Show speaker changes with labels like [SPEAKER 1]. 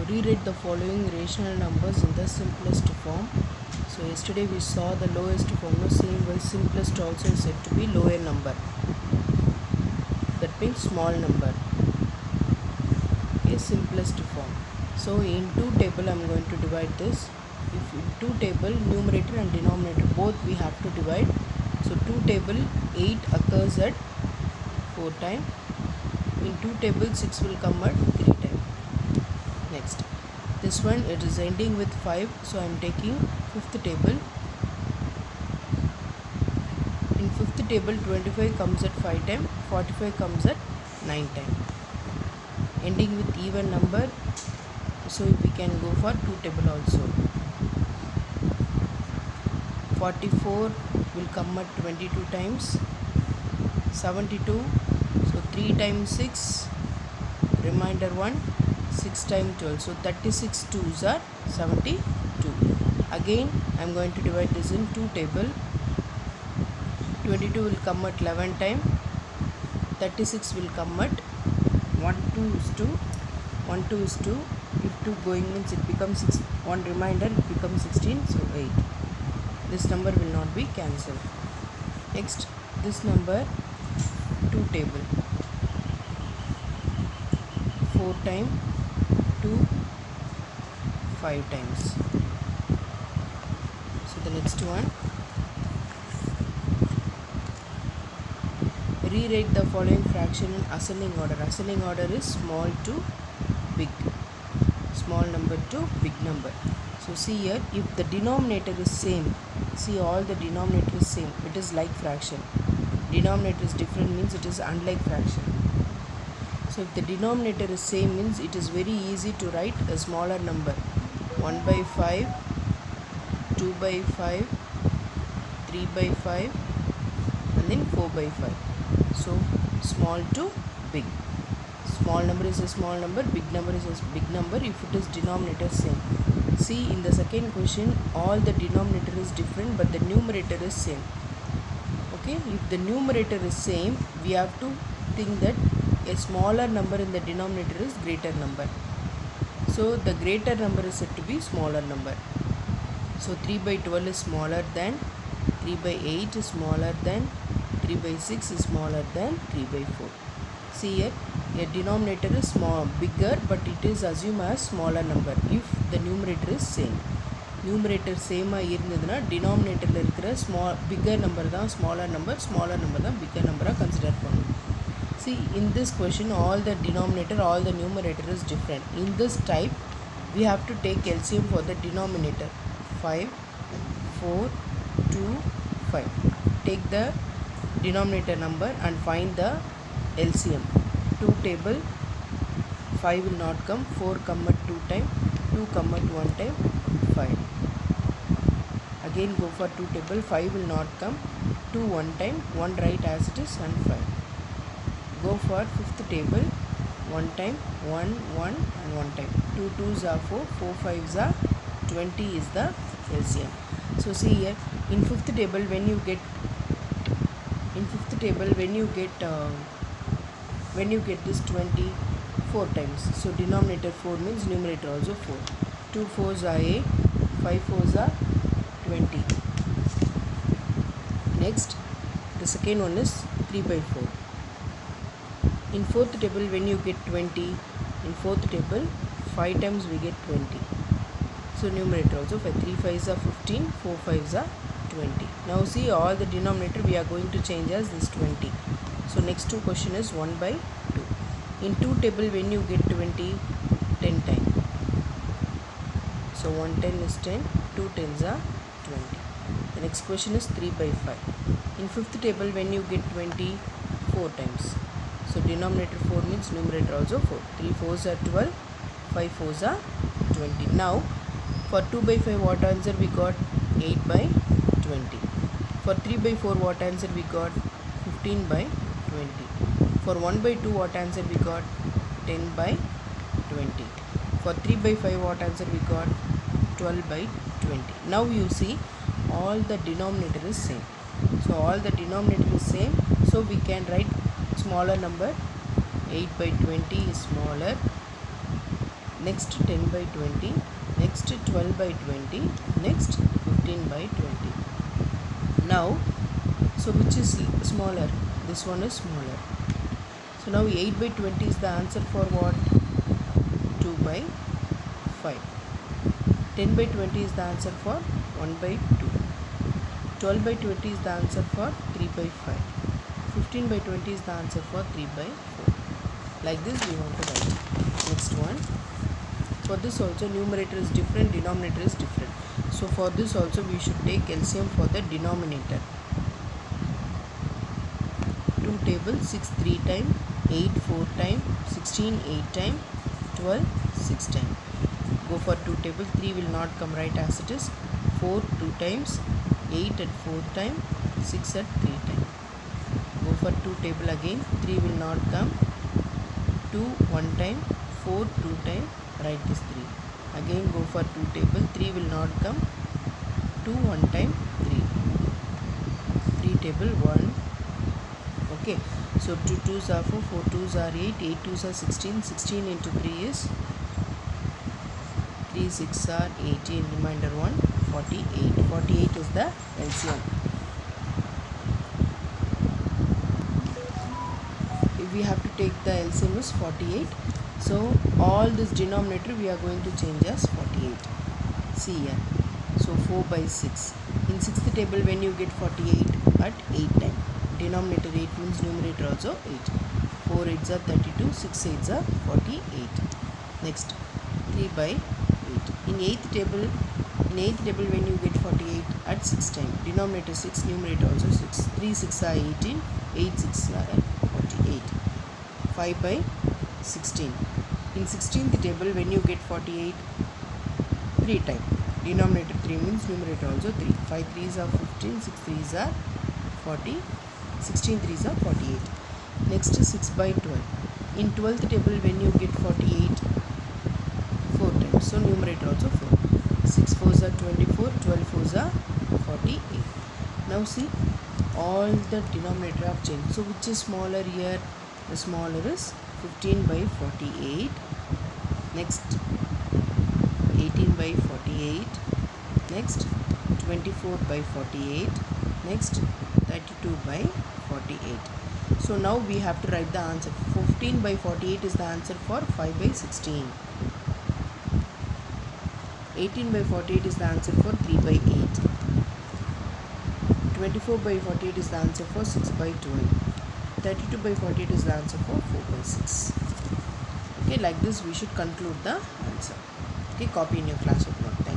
[SPEAKER 1] rewrite the following rational numbers in the simplest form. So yesterday we saw the lowest form. No, same way simplest also is said to be lower number. That means small number. Okay, simplest form. So in two table I am going to divide this. If in two table numerator and denominator both we have to divide. So two table 8 occurs at 4 times. In two table 6 will come at 3 times. Next, this one it is ending with 5, so I am taking fifth table. In fifth table 25 comes at 5 times, 45 comes at 9 times. Ending with even number, so we can go for two table also. 44 will come at 22 times. 72, so 3 times 6, remainder 1, 6 times 12, so 36 2s are 72. Again I am going to divide this in two table. 22 will come at 11 times, 36 will come at 1 2 is 2, 1 2 is 2, if 2 going means it becomes 6, 1 remainder it becomes 16, so 8. This number will not be cancelled. Next, this number two table, 4 times 2, 5 times. So the next one, rewrite the following fraction in ascending order. Ascending order is small to big, small number to big number. So see here, if the denominator is same, see all the denominator is same, it is like fraction. Denominator is different means it is unlike fraction. So if the denominator is same means it is very easy to write a smaller number. 1 by 5, 2 by 5, 3 by 5 and then 4 by 5. So small to big. Small number is a small number, big number is a big number if it is denominator same. See in the second question all the denominator is different but the numerator is same. Okay, if the numerator is same, we have to think that a smaller number in the denominator is greater number. So the greater number is said to be smaller number. So 3 by 12 is smaller than, 3 by 8 is smaller than, 3 by 6 is smaller than 3 by 4. See here, a denominator is small, bigger, but it is assumed as smaller number if the numerator is same. Numerator same irundaduna denominator la irukra small bigger number da smaller number da bigger number consider pannum. See in this question all the denominator, all the numerator is different. In this type we have to take LCM for the denominator. 5 4 2 5. Take the denominator number and find the LCM. Two table 5 will not come, 4 come at 2 times, 2 come at 1 time, 5. Again go for two table, 5 will not come, 2 1 time, 1 write as it is and 5. Go for fifth table, 1 time, 1 1 and 1 time. 2 2s are 4, 4 5s are 20 is the LCM. So see here in fifth table when you get this 20 4 times, so denominator 4 means numerator also 4. 2 4s are 8, 5 4s are 20. Next, the second one is 3 by 4. In fourth table when you get 20, in fourth table 5 times we get 20. So numerator also 5, 3 5s are 15, 4 5s are 20. Now see all the denominator we are going to change as this 20. So next two question is 1 by 2. In two table when you get 20, 10 times. So 1 10 is 10, 2 10s are 20. The next question is 3 by 5. In fifth table when you get 20, 4 times. So denominator 4 means numerator also 4. 3 4s are 12, 5 4s are 20. Now for 2 by 5 what answer we got? 8 by 20. For 3 by 4 what answer we got? 15 by 20. For 1 by 2 what answer we got? 10 by 20. For 3 by 5 what answer we got? 12 by 20. Now you see all the denominator is same. So all the denominator is same, so we can write smaller number. 8 by 20 is smaller, next 10 by 20, next 12 by 20, next 15 by 20. Now, so which is smaller? This one is smaller. So now 8 by 20 is the answer for what? 2 by 5. 10 by 20 is the answer for 1 by 2. 12 by 20 is the answer for 3 by 5. 15 by 20 is the answer for 3 by 4. Like this we want to write. Next one. For this also numerator is different, denominator is different. So for this also we should take LCM for the denominator. 2 tables, 6 3 times, 8 4 times, 16 8 times, 12 6 times. Go for 2 table, 3 will not come right as it is. 4 2 times, 8 at 4 times, 6 at 3 times. Go for 2 table again, 3 will not come. 2 1 time, 4 2 times, write this 3. Again go for 2 table, 3 will not come. 2 1 time, 3. 3 table 1. Okay, so 2 2s are 4, 4 2s are 8, 8 2s are 16, 16 into 3 is 3 6 are 18, remainder 1, 48. 48 is the LCM. If we have to take the LCM is 48. So all this denominator we are going to change as 48. See here. So 4 by 6. In 6th table when you get 48 at 8 times. Denominator 8 means numerator also 8. 4 8s are 32, 6 8s are 48. Next 3 by 8. In 8th table when you get 48 at 6 times. Denominator 6, numerator also 6. 3 6 are 18, 8 6 are 48. 5 by 16. In 16th table when you get 48 3 times. Denominator 3 means numerator also 3. 5 3s are 15, 6 3s are 40, 16 3s are 48. Next is 6 by 12. In 12th table when you get 48 4 times. So numerator also 4. 6 4s are 24, 12 4s are 48. Now see, all the denominator have changed. So which is smaller here? The smaller is 15 by 48. Next 18 by 48. Next 24 by 48. Next 32 by 48. So now we have to write the answer. 15 by 48 is the answer for 5 by 16. 18 by 48 is the answer for 3 by 8. 24 by 48 is the answer for 6 by 12. 32 by 48 is the answer for 4 by 6. Okay, like this we should conclude the answer. Okay, copy in your class notebook.